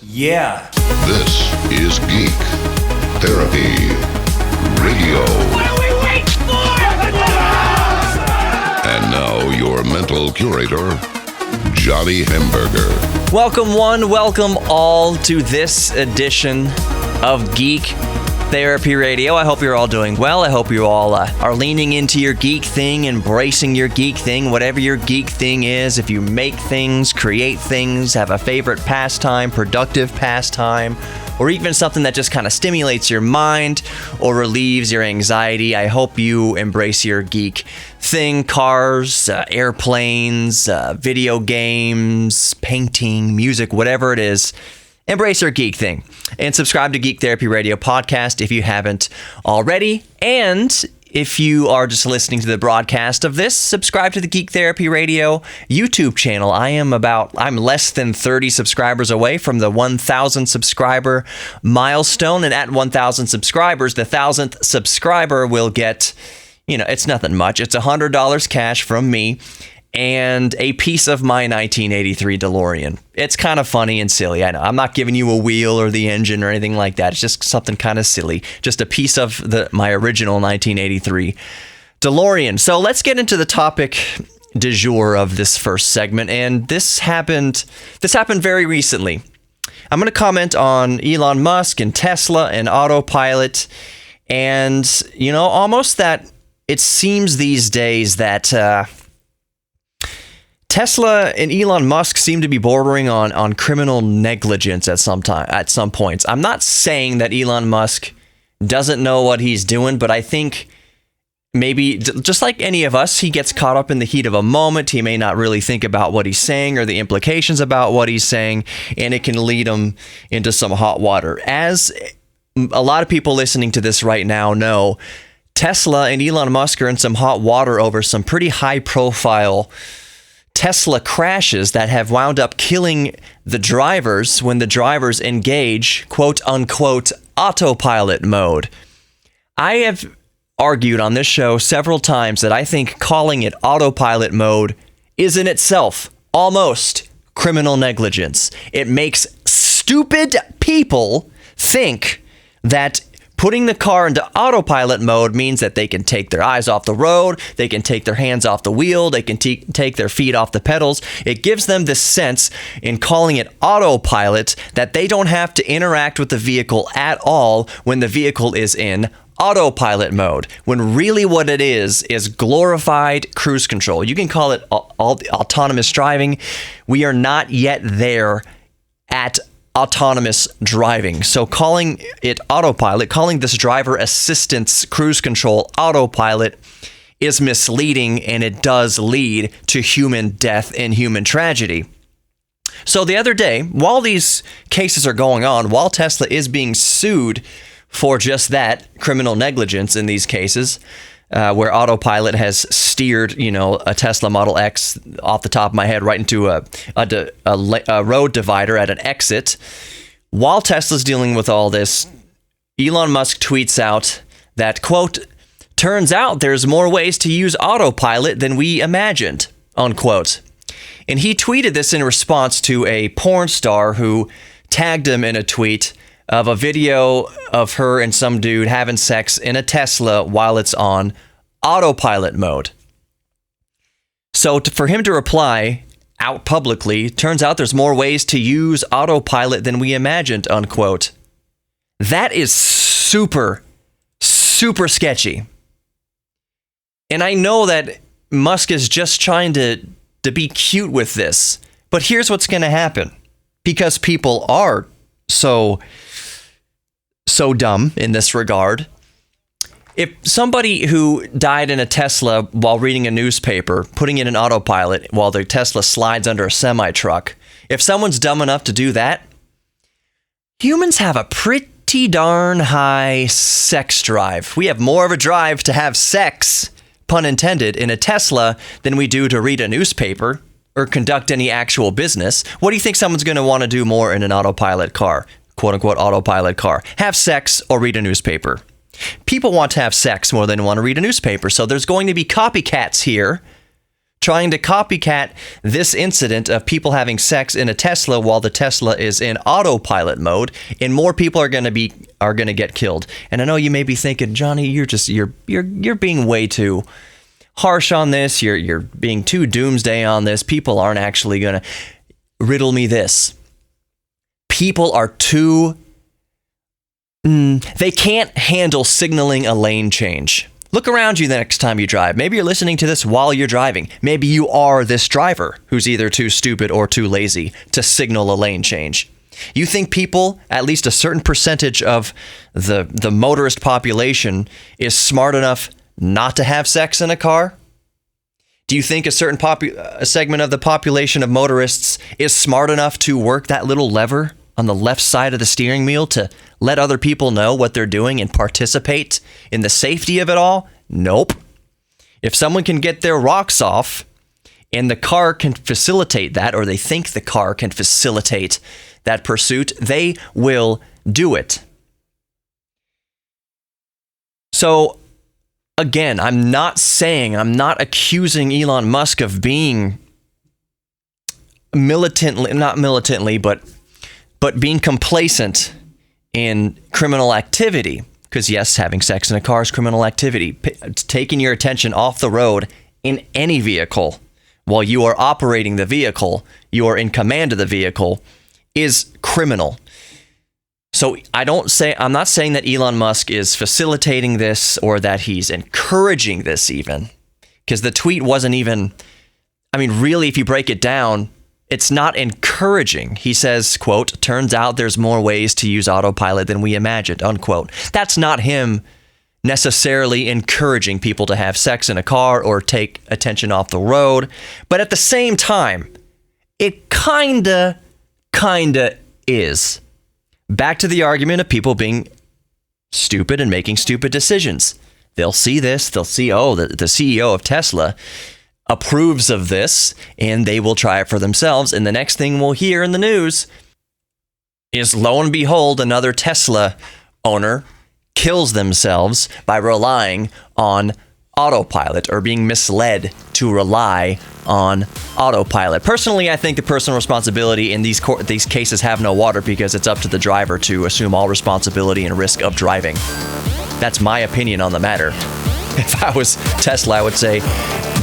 Yeah. This is Geek Therapy Radio. What are we waiting for? And now your mental curator, Johnny Hamburger. Welcome one, welcome all to this edition of Geek Therapy Radio. I hope you're all doing well. I hope you all are leaning into your geek thing, embracing your geek thing, whatever your geek thing is. If you make things, create things, have a favorite pastime, productive pastime, or even something that just kind of stimulates your mind or relieves your anxiety, I hope you embrace your geek thing. Cars, airplanes, video games, painting, music, whatever it is. Embrace your geek thing and subscribe to Geek Therapy Radio podcast if you haven't already. And if you are just listening to the broadcast of this, subscribe to the Geek Therapy Radio YouTube channel. I'm less than 30 subscribers away from the 1,000 subscriber milestone. And at 1,000 subscribers, the 1,000th subscriber will get, it's nothing much. It's $100 cash from me and a piece of my 1983 DeLorean. It's kind of funny and silly. I know. I'm not giving you a wheel or the engine or anything like that. It's just something kind of silly. Just a piece of my original 1983 DeLorean. So let's get into the topic du jour of this first segment. And this happened very recently. I'm going to comment on Elon Musk and Tesla and Autopilot. And, almost that it seems these days that Tesla and Elon Musk seem to be bordering on criminal negligence at some points. I'm not saying that Elon Musk doesn't know what he's doing, but I think maybe just like any of us, he gets caught up in the heat of a moment. He may not really think about what he's saying or the implications about what he's saying, and it can lead him into some hot water. As a lot of people listening to this right now know, Tesla and Elon Musk are in some hot water over some pretty high-profile Tesla crashes that have wound up killing the drivers when the drivers engage, quote unquote, autopilot mode. I have argued on this show several times that I think calling it autopilot mode is in itself almost criminal negligence. It makes stupid people think that putting the car into autopilot mode means that they can take their eyes off the road, they can take their hands off the wheel, they can take their feet off the pedals. It gives them this sense in calling it autopilot that they don't have to interact with the vehicle at all when the vehicle is in autopilot mode, when really what it is glorified cruise control. You can call it autonomous driving. We are not yet there at autonomous driving. So calling it autopilot, calling this driver assistance cruise control autopilot is misleading, and it does lead to human death and human tragedy. So the other day, while these cases are going on, while Tesla is being sued for just that, criminal negligence in these cases, where autopilot has steered, a Tesla Model X off the top of my head right into a road divider at an exit. While Tesla's dealing with all this, Elon Musk tweets out that, quote, turns out there's more ways to use autopilot than we imagined, unquote. And he tweeted this in response to a porn star who tagged him in a tweet of a video of her and some dude having sex in a Tesla while it's on autopilot mode. So for him to reply out publicly, turns out there's more ways to use autopilot than we imagined, unquote. That is super, super sketchy. And I know that Musk is just trying to be cute with this, but here's what's going to happen. Because people are so dumb in this regard. If somebody who died in a Tesla while reading a newspaper, putting it in autopilot while the Tesla slides under a semi-truck, if someone's dumb enough to do that, humans have a pretty darn high sex drive. We have more of a drive to have sex, pun intended, in a Tesla than we do to read a newspaper or conduct any actual business. What do you think someone's going to want to do more in an autopilot car? Quote-unquote autopilot car. Have sex or read a newspaper. People want to have sex more than want to read a newspaper. So there's going to be copycats here trying to copycat this incident of people having sex in a Tesla while the Tesla is in autopilot mode, and more people are going to get killed. And I know you may be thinking, Johnny, you're being way too harsh on this. You're being too doomsday on this. People aren't actually going to riddle me this. People are too they can't handle signaling a lane change. Look around you the next time you drive. Maybe you're listening to this while you're driving. Maybe you are this driver who's either too stupid or too lazy to signal a lane change. You think people, at least a certain percentage of the motorist population, is smart enough not to have sex in a car? Do you think a certain a segment of the population of motorists is smart enough to work that little lever on the left side of the steering wheel to let other people know what they're doing and participate in the safety of it all? Nope. If someone can get their rocks off and the car can facilitate that, or they think the car can facilitate that pursuit, they will do it. So, again, I'm not accusing Elon Musk of being not militantly, but being complacent in criminal activity. Because yes, having sex in a car is criminal activity. Taking your attention off the road in any vehicle while you are operating the vehicle, you are in command of the vehicle, is criminal. So I'm not saying that Elon Musk is facilitating this or that he's encouraging this even. Because the tweet wasn't even, really, if you break it down, it's not encouraging. He says, quote, "Turns out there's more ways to use autopilot than we imagined," unquote. That's not him necessarily encouraging people to have sex in a car or take attention off the road. But at the same time, it kinda is. Back to the argument of people being stupid and making stupid decisions. They'll see this, the CEO of Tesla approves of this, and they will try it for themselves. And the next thing we'll hear in the news is, lo and behold, another Tesla owner kills themselves by relying on autopilot or being misled to rely on autopilot. Personally, I think the personal responsibility in these cases have no water, because it's up to the driver to assume all responsibility and risk of driving. That's my opinion on the matter. If I was Tesla, I would say,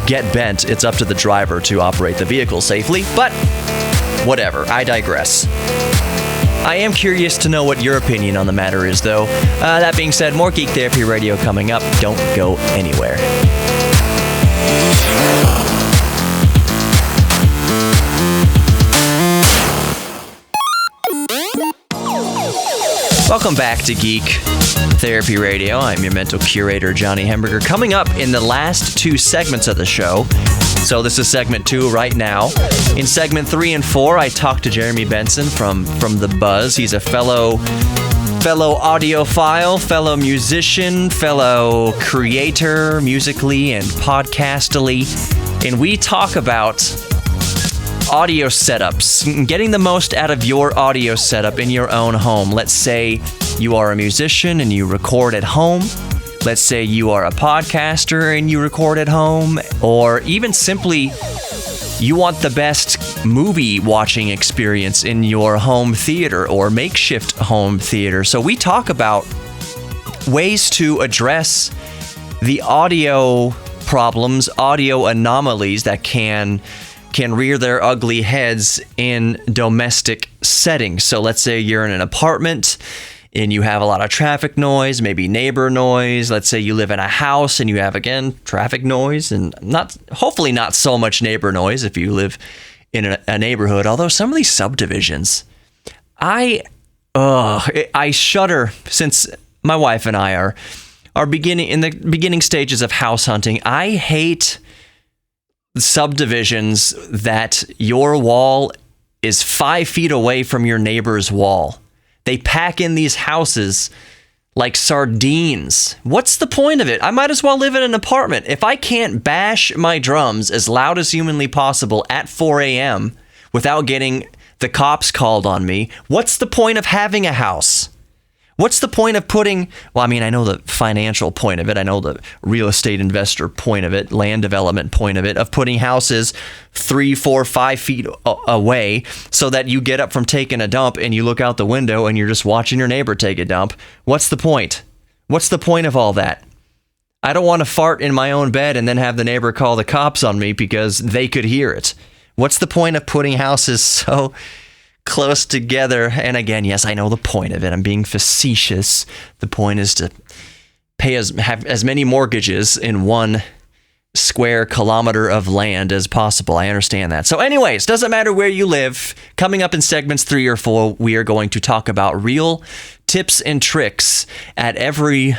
get bent. It's up to the driver to operate the vehicle safely, but whatever, I digress. I am curious to know what your opinion on the matter is, though. That being said, more Geek Therapy Radio coming up. Don't go anywhere. Welcome back to Geek Therapy Radio. I'm your mental curator, Johnny Hamburger. Coming up in the last two segments of the show. So this is segment 2 right now. In segment 3 and 4, I talked to Jeremy Benson from The Buzz. He's a fellow audiophile, fellow musician, fellow creator musically and podcastily. And we talk about audio setups, getting the most out of your audio setup in your own home. Let's say you are a musician and you record at home. Let's say you are a podcaster and you record at home, or even simply you want the best movie watching experience in your home theater or makeshift home theater. So we talk about ways to address the audio problems, audio anomalies that can rear their ugly heads in domestic settings. So let's say you're in an apartment and you have a lot of traffic noise, maybe neighbor noise. Let's say you live in a house and you have, again, traffic noise and hopefully not so much neighbor noise if you live in a neighborhood. Although some of these subdivisions, I shudder, since my wife and I are in the beginning stages of house hunting. I hate subdivisions that your wall is 5 feet away from your neighbor's wall. They pack in these houses like sardines. What's the point of it? I might as well live in an apartment. If I can't bash my drums as loud as humanly possible at 4 a.m. without getting the cops called on me, what's the point of having a house? What's the point of putting, well, I mean, I know the financial point of it. I know the real estate investor point of it, land development point of it, of putting houses 3, 4, 5 feet away so that you get up from taking a dump and you look out the window and you're just watching your neighbor take a dump. What's the point? What's the point of all that? I don't want to fart in my own bed and then have the neighbor call the cops on me because they could hear it. What's the point of putting houses so close together? And again, yes, I know the point of it. I'm being facetious. The point is to have as many mortgages in 1 square kilometer of land as possible. I understand that. So anyways, doesn't matter where you live. Coming up in segments 3 or 4, we are going to talk about real tips and tricks at every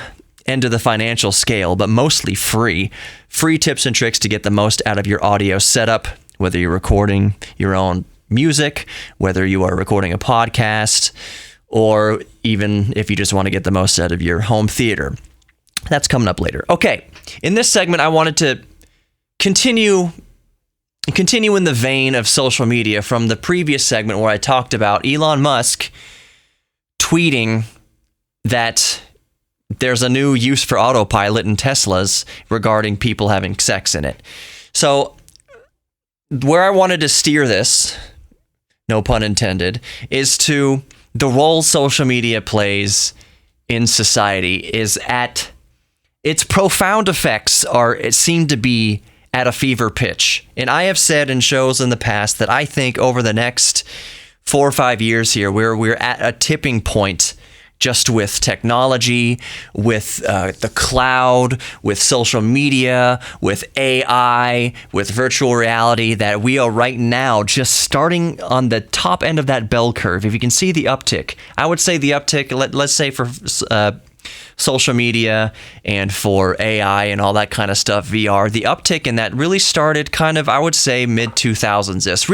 end of the financial scale, but mostly free tips and tricks to get the most out of your audio setup, whether you're recording your own music, whether you are recording a podcast, or even if you just want to get the most out of your home theater. That's coming up later. Okay, in this segment, I wanted to continue in the vein of social media from the previous segment where I talked about Elon Musk tweeting that there's a new use for Autopilot in Teslas regarding people having sex in it. So where I wanted to steer this, no pun intended, is to the role social media plays in society is at its profound effects seem to be at a fever pitch. And I have said in shows in the past that I think over the next 4 or 5 years here, we're at a tipping point just with technology, with the cloud, with social media, with AI, with virtual reality, that we are right now just starting on the top end of that bell curve. If you can see the uptick, I would say the uptick, let's say for social media and for AI and all that kind of stuff, VR, the uptick in that really started kind of, I would say, mid-2000s.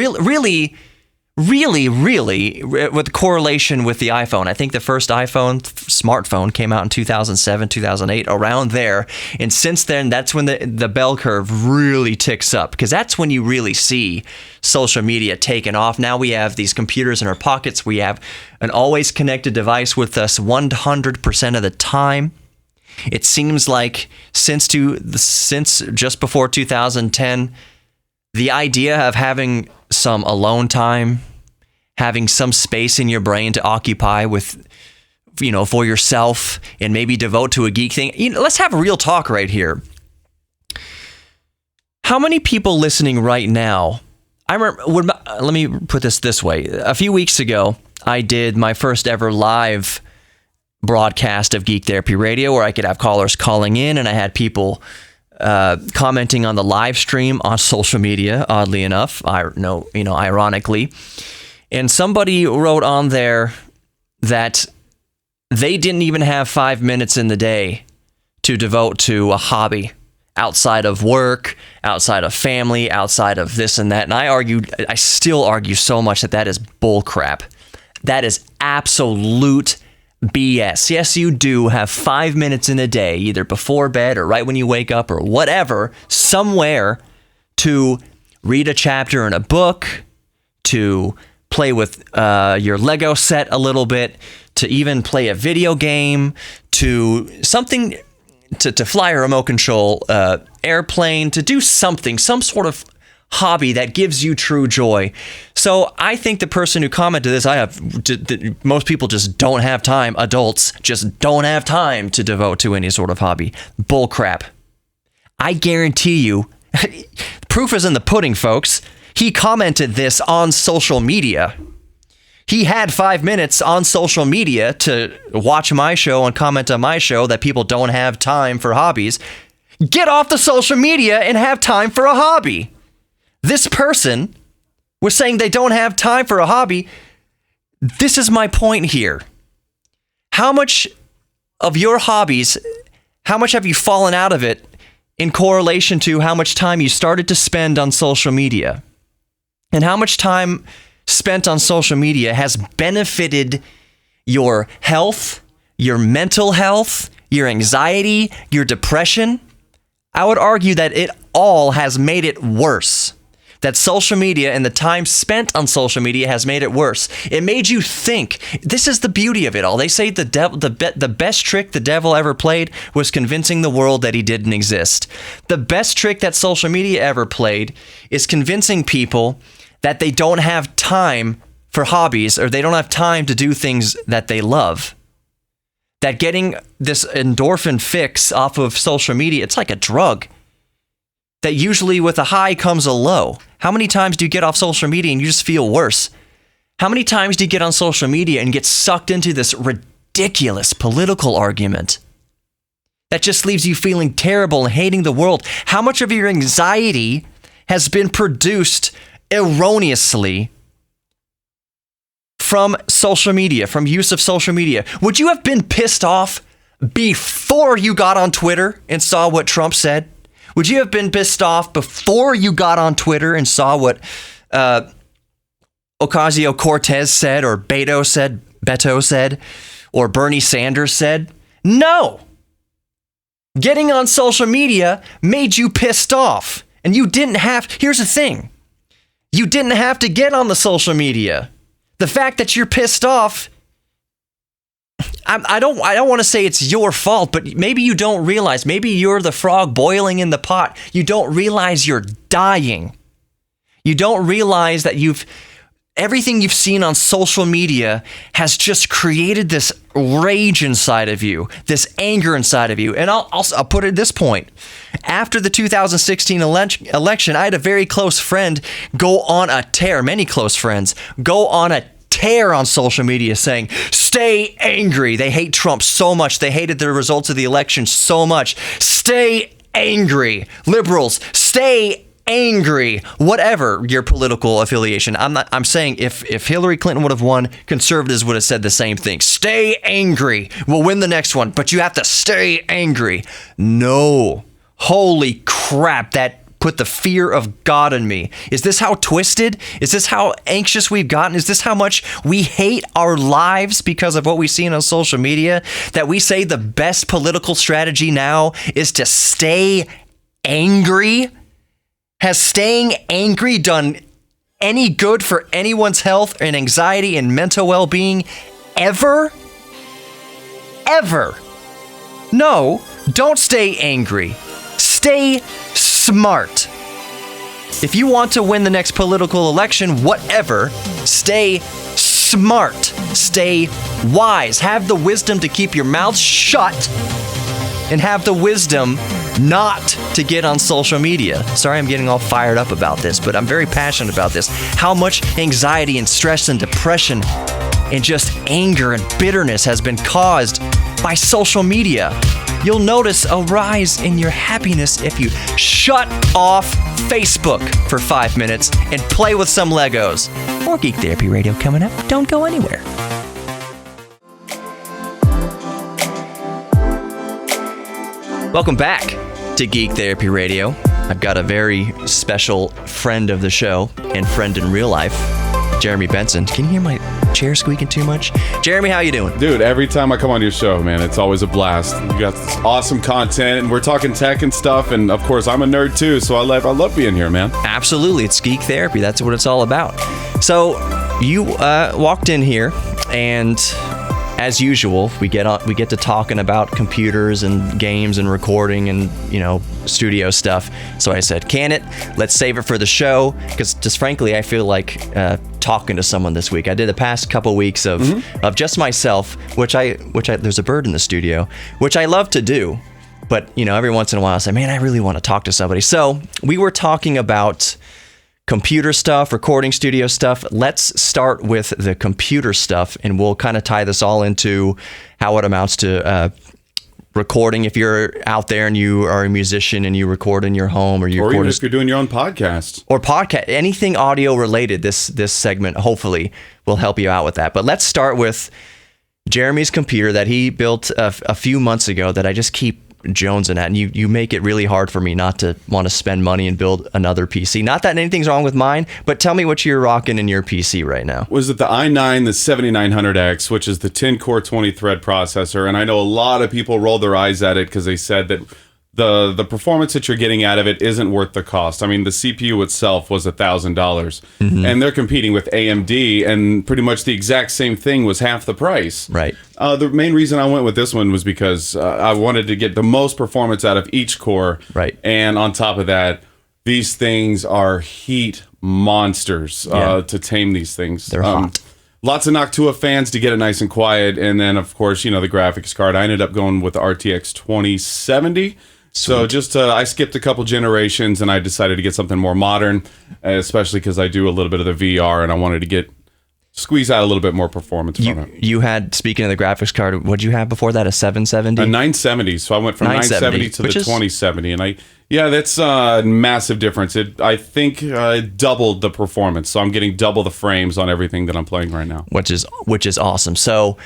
Really, with correlation with the iPhone. I think the first smartphone came out in 2007, 2008, around there. And since then, that's when the bell curve really ticks up, because that's when you really see social media taking off. Now we have these computers in our pockets. We have an always connected device with us 100% of the time. It seems like since just before 2010, the idea of having some alone time, having some space in your brain to occupy with, for yourself and maybe devote to a geek thing. Let's have a real talk right here. How many people listening right now? Let me put this way. A few weeks ago, I did my first ever live broadcast of Geek Therapy Radio, where I could have callers calling in, and I had people commenting on the live stream on social media, oddly enough, ironically. And somebody wrote on there that they didn't even have 5 minutes in the day to devote to a hobby outside of work, outside of family, outside of this and that. And I still argue so much that is bullcrap. That is absolute BS. Yes, you do have 5 minutes in a day, either before bed or right when you wake up or whatever, somewhere to read a chapter in a book, to play with your Lego set a little bit, to even play a video game, to something, to fly a remote control airplane, to do something, some sort of hobby that gives you true joy. So I think the person who commented this, most people just don't have time. Adults just don't have time to devote to any sort of hobby. Bullcrap. I guarantee you, proof is in the pudding, folks. He commented this on social media. He had 5 minutes on social media to watch my show and comment on my show that people don't have time for hobbies. Get off the social media and have time for a hobby. This person was saying they don't have time for a hobby. This is my point here. How much of your hobbies, how much have you fallen out of it in correlation to how much time you started to spend on social media? And how much time spent on social media has benefited your health, your mental health, your anxiety, your depression? I would argue that it all has made it worse. that social media and the time spent on social media has made it worse. It made you think. This is the beauty of it all. They say the best trick the devil ever played was convincing the world that he didn't exist. The best trick that social media ever played is convincing people that they don't have time for hobbies, or they don't have time to do things that they love. That getting this endorphin fix off of social media, it's like a drug. That usually with a high comes a low. How many times do you get off social media and you just feel worse? How many times do you get on social media and get sucked into this ridiculous political argument that just leaves you feeling terrible and hating the world? How much of your anxiety has been produced erroneously from social media, from use of social media? Would you have been pissed off before you got on Twitter and saw what Trump said? Would you have been pissed off before you got on Twitter and saw what Ocasio-Cortez said, or Beto said, or Bernie Sanders said? No. Getting on social media made you pissed off. And you didn't have, here's the thing. You didn't have to get on the social media. The fact that you're pissed off, I don't want to say it's your fault, but maybe you don't realize, maybe you're the frog boiling in the pot. You don't realize you're dying. You don't realize that everything you've seen on social media has just created this rage inside of you, this anger inside of you. And I'll put it at this point. After the 2016 election, I had a very close friend go on a tear, many close friends, go on a tear on social media saying, stay angry. They hate Trump so much. They hated the results of the election so much. Stay angry. Liberals, stay angry. Whatever your political affiliation. I'm saying if Hillary Clinton would have won, conservatives would have said the same thing. Stay angry. We'll win the next one, but you have to stay angry. No. Holy crap, that put the fear of God in me. Is this how twisted? Is this how anxious we've gotten? Is this how much we hate our lives because of what we've seen on social media? That we say the best political strategy now is to stay angry? Has staying angry done any good for anyone's health and anxiety and mental well-being ever? Ever? No, don't stay angry. Stay smart. If you want to win the next political election, whatever, stay smart. Stay wise. Have the wisdom to keep your mouth shut and have the wisdom not to get on social media. Sorry, I'm getting all fired up about this, but I'm very passionate about this. How much anxiety and stress and depression and just anger and bitterness has been caused by social media. You'll notice a rise in your happiness if you shut off Facebook for 5 minutes and play with some Legos. More Geek Therapy Radio coming up. Don't go anywhere. Welcome back to Geek Therapy Radio. I've got a very special friend of the show and friend in real life, Jeremy Benson. Can you hear my chair squeaking too much? Jeremy, how you doing? Dude, every time I come on your show, man, it's always a blast. You got this awesome content, and we're talking tech and stuff, and of course, I'm a nerd too, so I love being here, man. Absolutely. It's Geek Therapy. That's what it's all about. So, you walked in here, and as usual, we get to talking about computers and games and recording and, studio stuff. So I said, let's save it for the show, because just frankly, I feel like talking to someone this week. I did the past couple weeks of just myself, which I there's a bird in the studio, which I love to do. But, every once in a while I say, man, I really want to talk to somebody. So we were talking about computer stuff, recording studio stuff. Let's start with the computer stuff, and we'll kind of tie this all into how it amounts to recording. If you're out there and you are a musician and you record in your home, or even if you're doing your own podcast or anything audio related, this segment hopefully will help you out with that. But let's start with Jeremy's computer that he built a few months ago that I just keep jonesing at, and you make it really hard for me not to want to spend money and build another PC. Not that anything's wrong with mine, but tell me what you're rocking in your PC right now. Was it the i9, the 7900X, which is the 10-core 20-thread processor? And I know a lot of people rolled their eyes at it because they said that the performance that you're getting out of it isn't worth the cost. I mean, the CPU itself was $1,000, and they're competing with AMD, and pretty much the exact same thing was half the price. Right. The main reason I went with this one was because I wanted to get the most performance out of each core. Right. And on top of that, these things are heat monsters to tame these things. They're hot. Lots of Noctua fans to get it nice and quiet. And then, of course, the graphics card. I ended up going with the RTX 2070. So just I skipped a couple generations and I decided to get something more modern, especially because I do a little bit of the VR and I wanted to squeeze out a little bit more performance from it. You had, speaking of the graphics card, what'd you have before that? A 770? A 970. So I went from 970 to the 2070, and that's a massive difference. I think it doubled the performance. So I'm getting double the frames on everything that I'm playing right now, which is awesome. So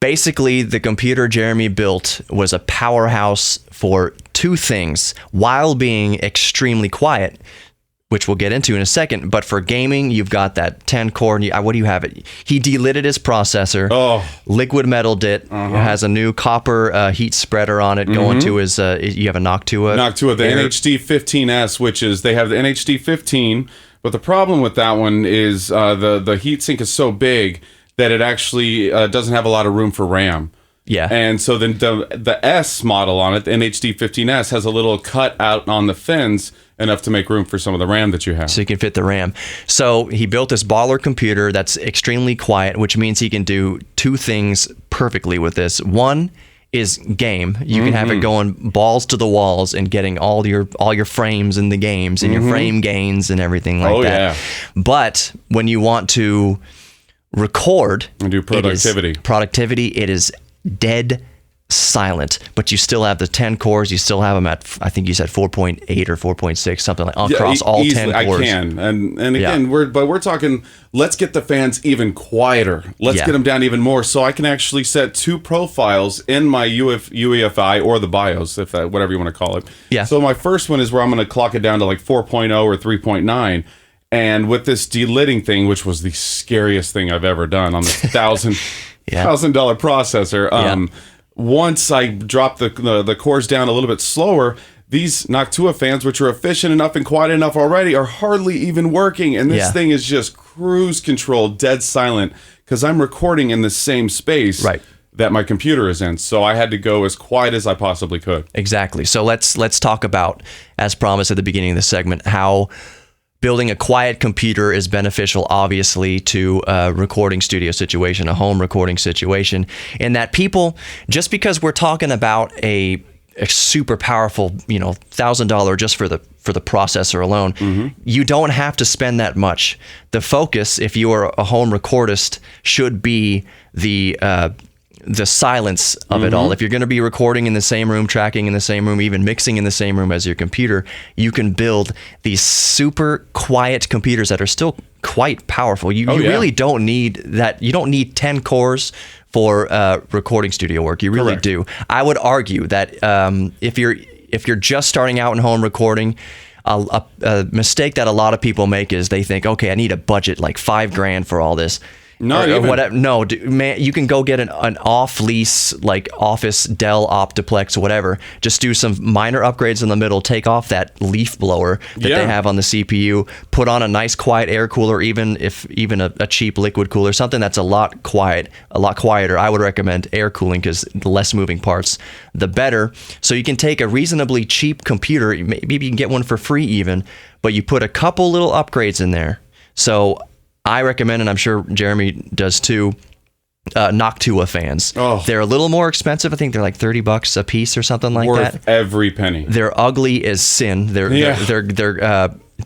basically, the computer Jeremy built was a powerhouse for two things while being extremely quiet, which we'll get into in a second. But for gaming, you've got that 10-core. What do you have? He delidded his processor, liquid metaled it. It has a new copper heat spreader on it going to his, you have a Noctua. Noctua, the NHD 15S, which is, they have the NHD 15, but the problem with that one is the heatsink is so big that it actually doesn't have a lot of room for RAM. Yeah. And so then the S model on it, the NHD 15S, has a little cut out on the fins, enough to make room for some of the RAM that you have. So you can fit the RAM. So he built this baller computer that's extremely quiet, which means he can do two things perfectly with this. One is game. You can have it going balls to the walls and getting all your frames in the games and your frame gains and everything like that. Yeah. But when you want to record and do productivity, it is dead silent, but you still have the 10 cores. You still have them at, I think you said 4.8 or 4.6, something like across all easily, 10 cores. I can, and again, we're talking. Let's get the fans even quieter. Let's get them down even more, so I can actually set two profiles in my UEFI or the BIOS, if that, whatever you want to call it. Yeah. So my first one is where I'm going to clock it down to like 4.0 or 3.9. And with this delidding thing, which was the scariest thing I've ever done on this $1,000 processor, once I dropped the cores down a little bit slower, these Noctua fans, which are efficient enough and quiet enough already, are hardly even working. And this thing is just cruise control, dead silent, because I'm recording in the same space that my computer is in. So I had to go as quiet as I possibly could. Exactly. So let's talk about, as promised at the beginning of the segment, how building a quiet computer is beneficial, obviously, to a recording studio situation, a home recording situation, and that people, just because we're talking about a super powerful, $1,000 just for the processor alone, you don't have to spend that much. The focus, if you are a home recordist, should be the silence of it all. If you're going to be recording in the same room, tracking in the same room, even mixing in the same room as your computer, you can build these super quiet computers that are still quite powerful. You really don't need that. You don't need 10 cores for recording studio work. You really do. I would argue that if you're just starting out in home recording, a mistake that a lot of people make is they think, okay, I need a budget like $5,000 for all this. Not even. Whatever. No, man, you can go get an off-lease, like Office, Dell, Optiplex, whatever. Just do some minor upgrades in the middle, take off that leaf blower that they have on the CPU, put on a nice quiet air cooler, even a cheap liquid cooler, something that's a lot quieter. I would recommend air cooling because the less moving parts, the better. So you can take a reasonably cheap computer, maybe you can get one for free even, but you put a couple little upgrades in there. So I recommend, and I'm sure Jeremy does too, Noctua fans. They're a little more expensive. I think they're like $30 a piece or something like that. Worth every penny. They're ugly as sin. They're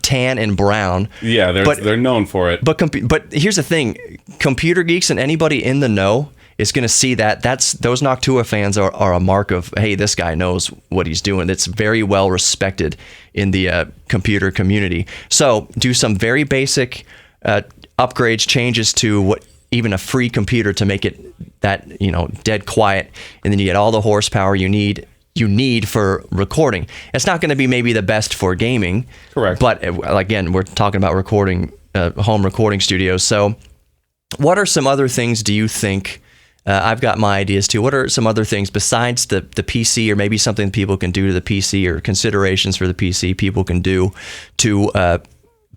tan and brown. Yeah, they're known for it. But here's the thing: computer geeks and anybody in the know is going to see that those Noctua fans are a mark of, hey, this guy knows what he's doing. It's very well respected in the computer community. So do some very basic upgrades, changes to what even a free computer to make it that dead quiet, and then you get all the horsepower you need for recording. It's not going to be maybe the best for gaming, correct? But again, we're talking about recording, home recording studios. So, what are some other things do you think I've got my ideas too. What are some other things besides the PC, or maybe something people can do to the PC, or considerations for the PC people can do to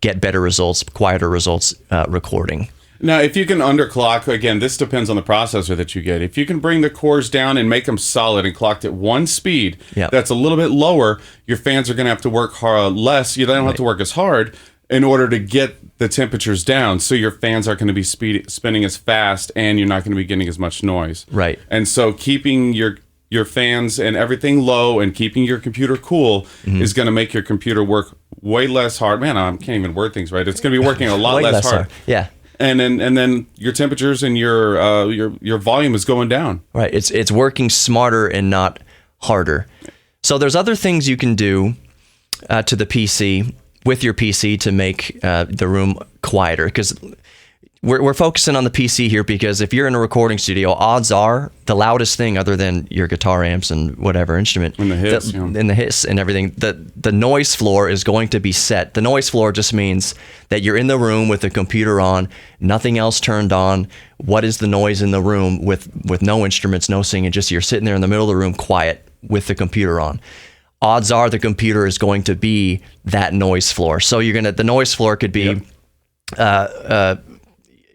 get better results, quieter results recording? Now, if you can underclock, again, this depends on the processor that you get. If you can bring the cores down and make them solid and clocked at one speed, that's a little bit lower, your fans are going to have to work less. They don't have to work as hard in order to get the temperatures down. So your fans aren't going to be spinning as fast, and you're not going to be getting as much noise. Right. And so keeping your fans and everything low and keeping your computer cool is going to make your computer work way less hard. Man, I can't even word things right. It's going to be working a lot less hard. Yeah. And then your temperatures and your volume is going down. Right. It's working smarter and not harder. So there's other things you can do to the PC, with your PC, to make the room quieter, because we're focusing on the PC here, because if you're in a recording studio, odds are the loudest thing other than your guitar amps and whatever instrument, and the hiss, and the hiss and everything, the noise floor is going to be set. The noise floor just means that you're in the room with the computer on, nothing else turned on. What is the noise in the room with no instruments, no singing, just you're sitting there in the middle of the room quiet with the computer on. Odds are the computer is going to be that noise floor. So the noise floor could be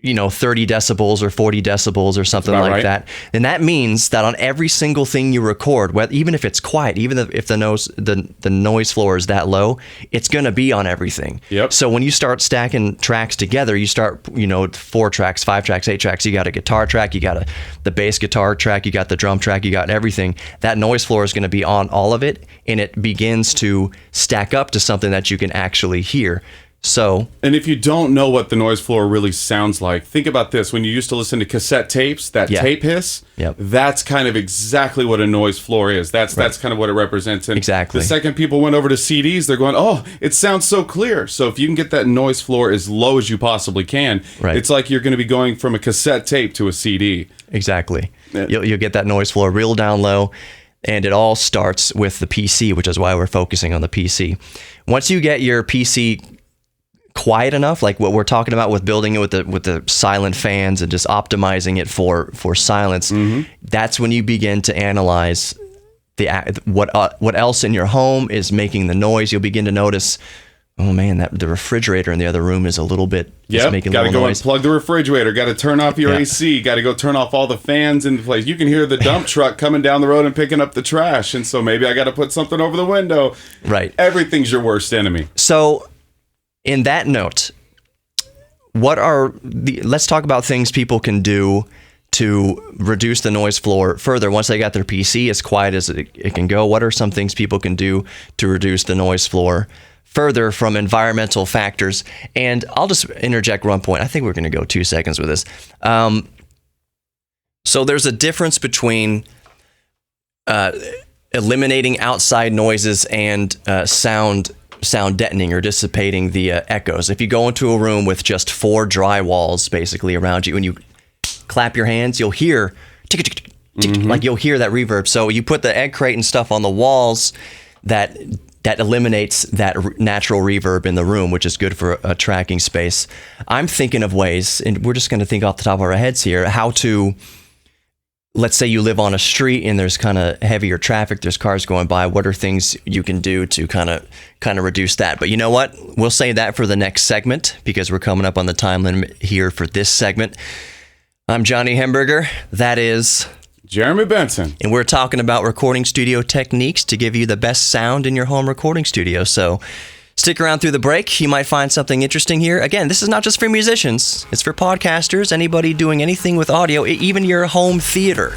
30 decibels or 40 decibels or something like that. And that means that on every single thing you record, even if it's quiet, even if the noise floor is that low, it's going to be on everything. Yep. So when you start stacking tracks together, you start, 4 tracks, 5 tracks, 8 tracks, you got a guitar track, you got the bass guitar track, you got the drum track, you got everything. That noise floor is going to be on all of it, and it begins to stack up to something that you can actually hear. So, and if you don't know what the noise floor really sounds like, think about this. When you used to listen to cassette tapes, that tape hiss, that's kind of exactly what a noise floor is. That's kind of what it represents. And exactly. The second people went over to CDs, they're going, oh, it sounds so clear. So if you can get that noise floor as low as you possibly can, it's like you're going to be going from a cassette tape to a CD. Exactly. You'll get that noise floor real down low. And it all starts with the PC, which is why we're focusing on the PC. Once you get your PC quiet enough, like what we're talking about with building it with the silent fans and just optimizing it for silence, that's when you begin to analyze what else in your home is making the noise. You'll begin to notice, oh man, that the refrigerator in the other room is a little bit making a little noise. Got to go and plug the refrigerator. Got to turn off your AC. Got to go turn off all the fans in the place. You can hear the dump truck coming down the road and picking up the trash, and so maybe I got to put something over the window. Right. Everything's your worst enemy. So, in that note, let's talk about things people can do to reduce the noise floor further once they got their PC as quiet as it can go. What are some things people can do to reduce the noise floor further from environmental factors? And I'll just interject one point. I think we're going to go 2 seconds with this. So there's a difference between eliminating outside noises and sound deadening or dissipating the echoes. If you go into a room with just 4 dry walls basically around you, and you clap your hands, you'll hear like you'll hear that reverb. So you put the egg crate and stuff on the walls, that eliminates that natural reverb in the room, which is good for a tracking space. I'm thinking of ways, and we're just going to think off the top of our heads here, how to, let's say you live on a street and there's kind of heavier traffic, there's cars going by. What are things you can do to kind of reduce that? But you know what? We'll save that for the next segment, because we're coming up on the time limit here for this segment. I'm Johnny Hemberger. That is Jeremy Benson. And we're talking about recording studio techniques to give you the best sound in your home recording studio. So stick around through the break. You might find something interesting here. Again, this is not just for musicians. It's for podcasters, anybody doing anything with audio, even your home theater.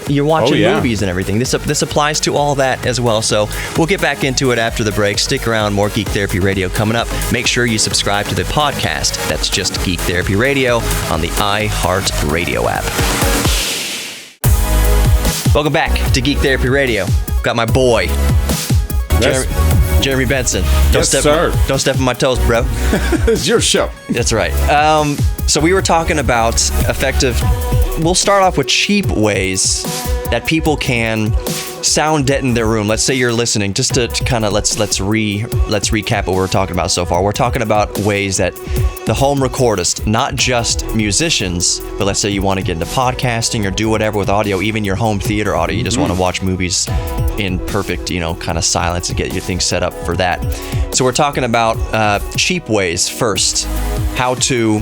You're watching movies and everything. This applies to all that as well. So we'll get back into it after the break. Stick around. More Geek Therapy Radio coming up. Make sure you subscribe to the podcast. That's just Geek Therapy Radio on the iHeartRadio app. Welcome back to Geek Therapy Radio. Got my boy, Jeremy Benson. Don't step on my toes, bro. It's your show. That's right. So we were talking about effective. We'll start off with cheap ways that people can sound deaden their room. Let's say you're listening. Just to kind of let's recap what we're talking about so far. We're talking about ways that the home recordist, not just musicians, but let's say you want to get into podcasting or do whatever with audio, even your home theater audio. You just want to watch movies in perfect, kind of silence and get your things set up for that. So we're talking about cheap ways first, how to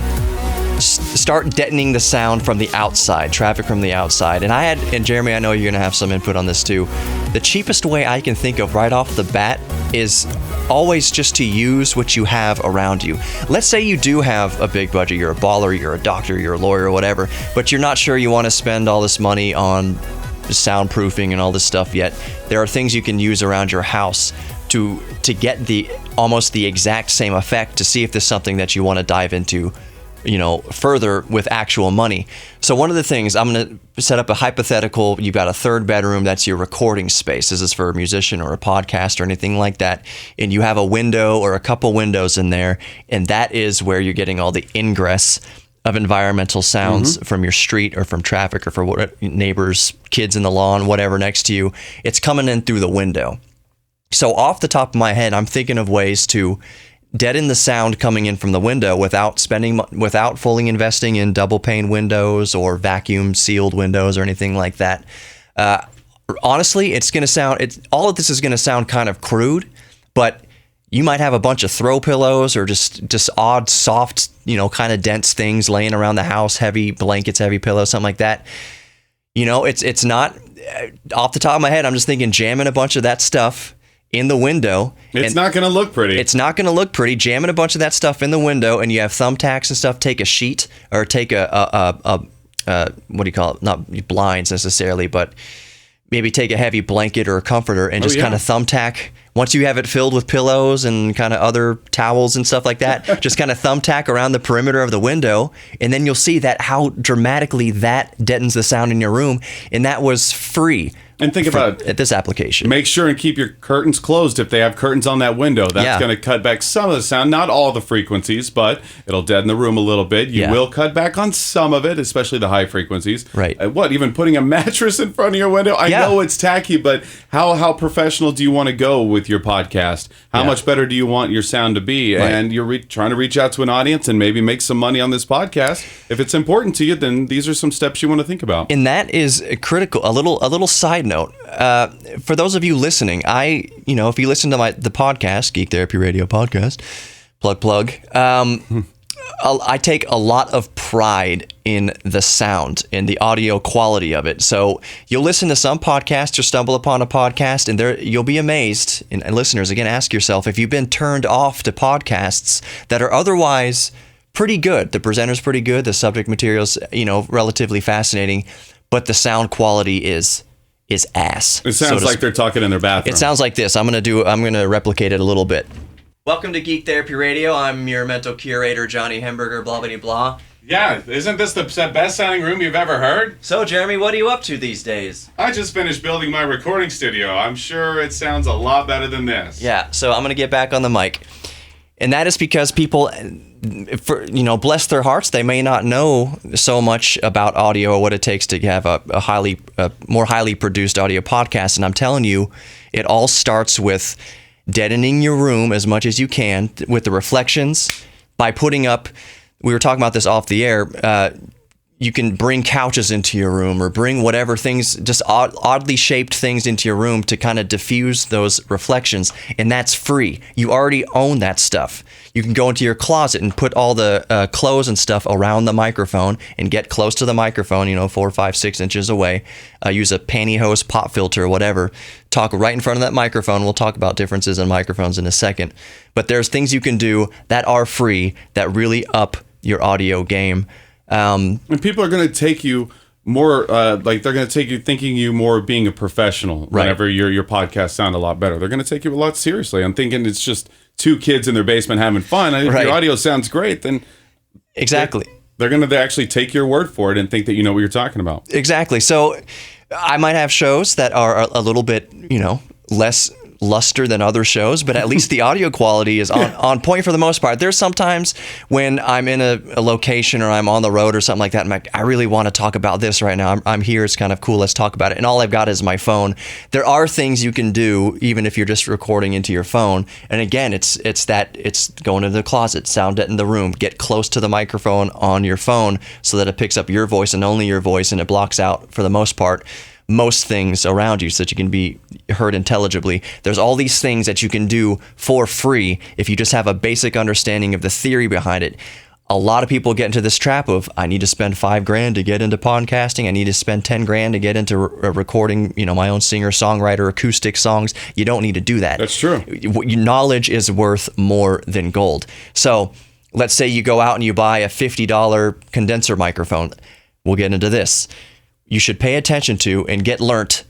start detonating the sound from the outside, traffic from the outside. And Jeremy, I know you're going to have some input on this too. The cheapest way I can think of right off the bat is always just to use what you have around you. Let's say you do have a big budget, you're a baller, you're a doctor, you're a lawyer, or whatever, but you're not sure you want to spend all this money on soundproofing and all this stuff yet. There are things you can use around your house to get almost the exact same effect, to see if there's something that you want to dive into further with actual money. So one of the things, I'm going to set up a hypothetical. You've got a third bedroom, that's your recording space. This is for a musician or a podcast or anything like that. And you have a window or a couple windows in there. And that is where you're getting all the ingress of environmental sounds from your street or from traffic or for neighbors, kids in the lawn, whatever next to you. It's coming in through the window. So off the top of my head, I'm thinking of ways to deaden the sound coming in from the window without fully investing in double pane windows or vacuum sealed windows or anything like that. Honestly, all of this is going to sound kind of crude, but you might have a bunch of throw pillows or just odd, soft, kind of dense things laying around the house, heavy blankets, heavy pillows, something like that. It's not off the top of my head. I'm just thinking jamming a bunch of that stuff in the window. It's not going to look pretty. It's not going to look pretty. Jamming a bunch of that stuff in the window, and you have thumbtacks and stuff. Take a sheet or take a what do you call it? Not blinds necessarily, but maybe take a heavy blanket or a comforter and just kind of thumbtack. Once you have it filled with pillows and kind of other towels and stuff like that, just kind of thumbtack around the perimeter of the window, and then you'll see that how dramatically that deadens the sound in your room. And that was free. And think about at this application. Make sure and keep your curtains closed if they have curtains on that window. That's going to cut back some of the sound, not all the frequencies, but it'll deaden the room a little bit. You will cut back on some of it, especially the high frequencies. Right. Even putting a mattress in front of your window? I know it's tacky, but how professional do you want to go with your podcast? How much better do you want your sound to be? Right. And you're trying to reach out to an audience and maybe make some money on this podcast. If it's important to you, then these are some steps you want to think about. And that is critical. A little side note. For those of you listening, if you listen to the podcast, Geek Therapy Radio podcast, plug, I take a lot of pride in the sound and the audio quality of it. So you'll listen to some podcasts or stumble upon a podcast, and you'll be amazed. And listeners, again, ask yourself if you've been turned off to podcasts that are otherwise pretty good. The presenter's pretty good. The subject material's, relatively fascinating, but the sound quality is ass. It sounds like they're talking in their bathroom. It sounds like this. I'm gonna replicate it a little bit. Welcome to Geek Therapy Radio. I'm your mental curator, Johnny Hemberger, blah, blah, blah. Yeah, isn't this the best sounding room you've ever heard? So, Jeremy, what are you up to these days? I just finished building my recording studio. I'm sure it sounds a lot better than this. Yeah, so I'm gonna get back on the mic. And that is because people, bless their hearts, they may not know so much about audio or what it takes to have a more highly produced audio podcast. And I'm telling you, it all starts with deadening your room as much as you can with the reflections by putting up. We were talking about this off the air. You can bring couches into your room or bring whatever things, just oddly shaped things into your room to kind of diffuse those reflections. And that's free. You already own that stuff. You can go into your closet and put all the clothes and stuff around the microphone and get close to the microphone, 4, 5, 6 inches away. Use a pantyhose pop filter or whatever. Talk right in front of that microphone. We'll talk about differences in microphones in a second. But there's things you can do that are free that really up your audio game. And people are going to take you more, they're going to take you thinking you more being a professional whenever your podcast sound a lot better. They're going to take you a lot seriously. I'm thinking it's just two kids in their basement having fun. If your audio sounds great, then exactly they're going to actually take your word for it and think that you know what you're talking about. Exactly. So I might have shows that are a little bit, less luster than other shows, but at least the audio quality is on point for the most part. There's sometimes when I'm in a location or I'm on the road or something like that, I'm like, I really want to talk about this right now. I'm here. It's kind of cool. Let's talk about it. And all I've got is my phone. There are things you can do even if you're just recording into your phone. And again, it's going into the closet, sound it in the room, get close to the microphone on your phone so that it picks up your voice and only your voice, and it blocks out, for the most part, most things around you so that you can be heard intelligibly. There's all these things that you can do for free if you just have a basic understanding of the theory behind it. A lot of people get into this trap of, I need to spend $5,000 to get into podcasting. I need to spend $10,000 to get into recording, my own singer-songwriter acoustic songs. You don't need to do that. That's true. Your knowledge is worth more than gold. So let's say you go out and you buy a $50 condenser microphone. We'll get into this. You should pay attention to and get learnt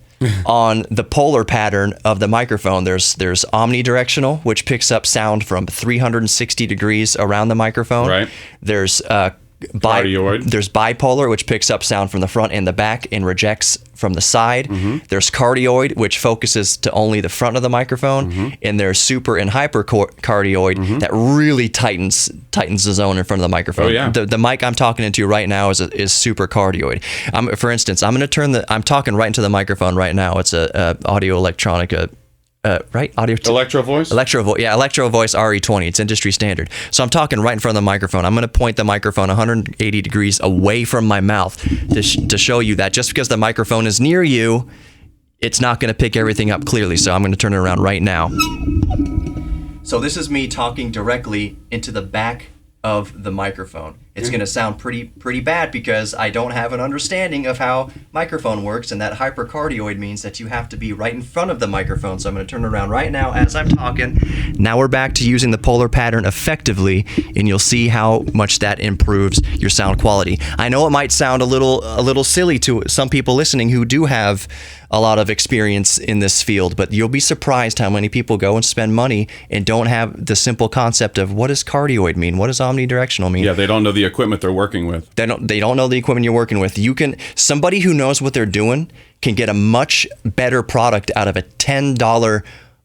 on the polar pattern of the microphone. There's omnidirectional, which picks up sound from 360 degrees around the microphone. Right. There's Cardioid. There's bipolar, which picks up sound from the front and the back and rejects from the side. Mm-hmm. There's cardioid, which focuses to only the front of the microphone. Mm-hmm. And there's super and hypercardioid mm-hmm. that really tightens the zone in front of the microphone. Oh, yeah. The mic I'm talking into right now is super cardioid. For instance, I'm talking right into the microphone right now. It's a audio electronica. Right? Electro voice? Electro voice RE20. It's industry standard. So I'm talking right in front of the microphone. I'm going to point the microphone 180 degrees away from my mouth to show you that just because the microphone is near you, it's not going to pick everything up clearly. So I'm going to turn it around right now. So this is me talking directly into the back of the microphone. It's going to sound pretty bad because I don't have an understanding of how microphone works, and that hypercardioid means that you have to be right in front of the microphone. So I'm going to turn around right now as I'm talking. Now we're back to using the polar pattern effectively, and you'll see how much that improves your sound quality. I know it might sound a little silly to some people listening who do have a lot of experience in this field, but you'll be surprised how many people go and spend money and don't have the simple concept of what does cardioid mean? What does omnidirectional mean? Yeah, they don't know the equipment they're working with. They don't know the equipment you're working with. Somebody who knows what they're doing can get a much better product out of a $10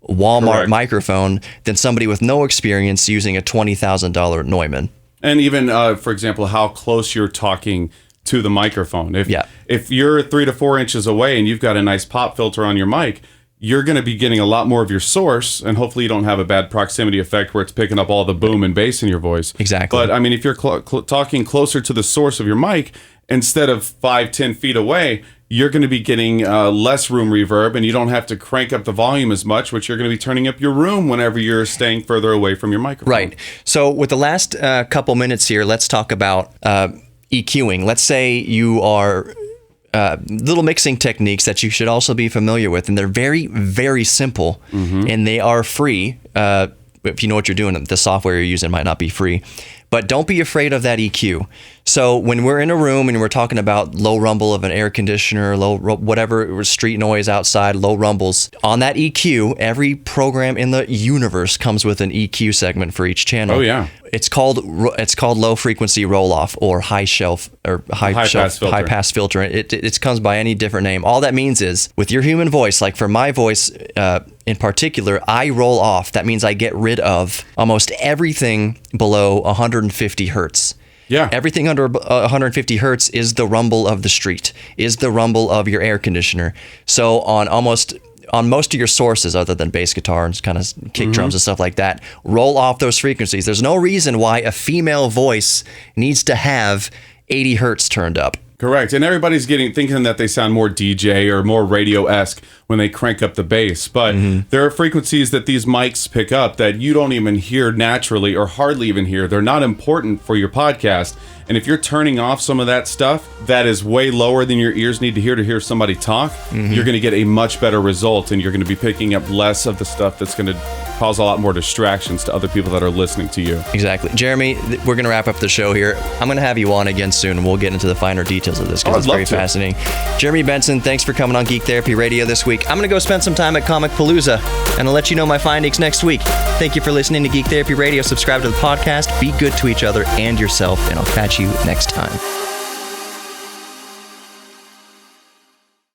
Walmart Correct. microphone than somebody with no experience using a $20,000 Neumann. And even, for example, how close you're talking to the microphone. If you're 3 to 4 inches away and you've got a nice pop filter on your mic, you're going to be getting a lot more of your source, and hopefully you don't have a bad proximity effect where it's picking up all the boom and bass in your voice. Exactly. But I mean, if you're talking closer to the source of your mic, instead of 5-10 feet away, you're going to be getting less room reverb, and you don't have to crank up the volume as much, which you're going to be turning up your room whenever you're staying further away from your microphone. Right. So with the last couple minutes here, let's talk about EQing. Let's say you are little mixing techniques that you should also be familiar with, and they're very, very simple, mm-hmm. and they are free. If you know what you're doing, the software you're using might not be free. But don't be afraid of that EQ. So when we're in a room and we're talking about low rumble of an air conditioner, whatever street noise outside, low rumbles, on that EQ, every program in the universe comes with an EQ segment for each channel. Oh yeah. It's called low frequency roll off or high pass filter. It comes by any different name. All that means is with your human voice, like for my voice in particular, I roll off. That means I get rid of almost everything below 150 hertz. Yeah. Everything under 150 hertz is the rumble of the street, is the rumble of your air conditioner. So on most of your sources, other than bass guitar and kind of kick drums and stuff like that, roll off those frequencies. There's no reason why a female voice needs to have 80 hertz turned up. Correct. And everybody's thinking that they sound more DJ or more radio-esque when they crank up the bass. But there are frequencies that these mics pick up that you don't even hear naturally or hardly even hear. They're not important for your podcast. And if you're turning off some of that stuff that is way lower than your ears need to hear somebody talk, you're going to get a much better result, and you're going to be picking up less of the stuff that's going to cause a lot more distractions to other people that are listening to you. Exactly. Jeremy, we're going to wrap up the show here. I'm going to have you on again soon, and we'll get into the finer details of this because it's very fascinating. Jeremy Benson, thanks for coming on Geek Therapy Radio this week. I'm going to go spend some time at Comic Palooza, and I'll let you know my findings next week. Thank you for listening to Geek Therapy Radio. Subscribe to the podcast, be good to each other and yourself, and I'll catch you next time.